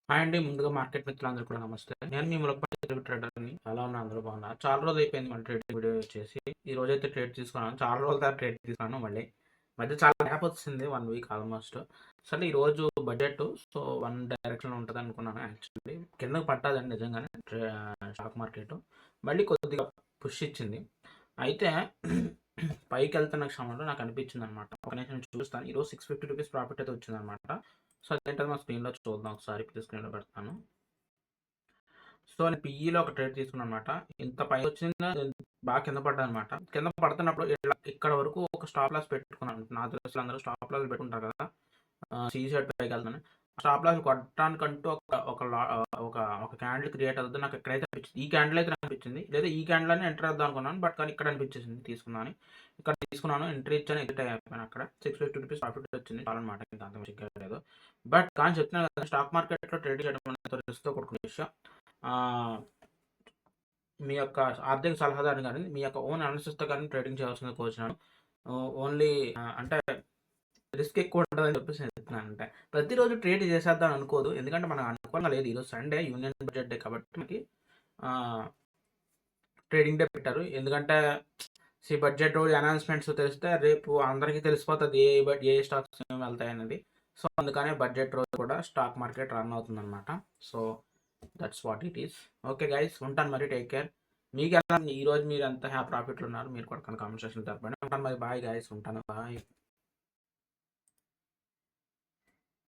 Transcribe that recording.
Hi అండి. ముందుగా market మిత్రులందరూ కూడా నమస్తే. నేను మీ ములకపల్లి తెలుగు ట్రేడర్‌ని. ఎలా ఉన్నారు? అందరూ బాగున్నారా? చాలా రోజులైపోయింది మన ట్రేడింగ్ వీడియో చేసి. ఈ రోజైతే ట్రేడ్ తీసుకున్నాను. చాలా రోజుల తర్వాత ట్రేడ్ తీసుకున్నాను మళ్ళీ. మధ్య చాలా గ్యాప్ వచ్చింది. 1 వీక్ ఆల్మోస్ట్. సరే ఈరోజు బడ్జెట్ సో, వన్ డైరెక్షన్‌లో ఉంటదనుకున్నాను యాక్చువల్లీ. కిందకి పడ్డదండి నిజంగానే స్టాక్ మార్కెట్. మళ్ళీ కొద్దిగా పుష్ ఇచ్చింది. అయితే పైకెళ్తున్న క్షమంలో నాకు అనిపించిందనమాట. ఒక నిమిషం చూపిస్తాను. ఈరోజు రూ. 650 ప్రాఫిట్ అయితే వచ్చిందనమాట. సో, అదేంటో మన స్క్రీన్‌లో చూద్దాం ఒకసారి. స్క్రీన్‌లో పెడతాను. సో, నేను పీఈలో ఒక ట్రేడ్ తీసుకున్నాననమాట. ఇంత పైకొచ్చిందా బాగా కింద పడ్డాననమాట. కింద పడుతున్నప్పుడు ఇక్కడ వరకు ఒక స్టాప్ లాస్ పెట్టుకున్నాను. నాకు తెలిసి అందరూ స్టాప్ లాస్ పెట్టుకుంటారు కదా! సైడ్ పైకెళ్తాను. స్టాప్ లాస్ కొట్టడానికంటూ ఒక ఒక లా ఒక ఒక క్యాండిల్ క్రియేట్ అవుద్ది. నాకు ఇక్కడైతే అనిపించింది. ఈ క్యాండిల్ అయితే అనిపించింది. లేదా ఈ క్యాండిల్ అని ఎంటర్ అవుద్దాం అనుకున్నాను. బట్ కానీ ఇక్కడ అనిపించేసింది తీసుకుందామని. ఇక్కడ తీసుకున్నాను. ఎంట్రీ ఇచ్చాను. ఎగ్జిట్ అయిపోయాను అక్కడ. రూ. 650 ప్రాఫిట్ వచ్చింది. చాలనమాట. ఇంకా అంతకు మించి లేదు. బట్ కానీ చెప్తున్నాను కదా! స్టాక్ మార్కెట్‌లో ట్రేడ్ చేయడం అనేది రిస్క్‌తో కూడుకున్న విషయం. ఆహ్, మీ యొక్క ఆర్థిక సలహాదారుని గాని, మీ యొక్క ఓన్ అనాలిసిస్‌తో గాని ట్రేడింగ్ చేయాల్సిందిగా కోరుచున్నాను. ఓన్లీ అంటే రిస్క్ ఎక్కువ ఉంటదని చెప్పేసి నేను చెప్తున్నాను అంటే. ప్రతిరోజు ట్రేడ్ చేసేద్దాం అనుకోదు. ఎందుకంటే మనకు అనుకూలంగా లేదు. ఈరోజు సండే యూనియన్ బడ్జెట్ డే కాబట్టి మనకి ఆహ్, ట్రేడింగ్ డే పెట్టారు. ఎందుకంటే బడ్జెట్ రోజు అనౌన్స్‌మెంట్స్ తెలిస్తే రేపు అందరికీ తెలిసిపోతది ఏ స్టాక్స్ వెళ్తాయనేది. సో, అందుకనే బడ్జెట్ రోజు కూడా స్టాక్ మార్కెట్ రన్ అవుతుందనమాట. So, that's what it is. Okay guys, ఉంటాను మరి. Take care. మీకెలా ఈరోజు మీరు ఎంత ప్రాఫిట్‌లో ఉన్నారు? మీరు కూడా కామెంట్ సెక్షన్‌లో తెలపండి. ఉంటాను మరి. Bye guys. ఉంటాను. బాయ్.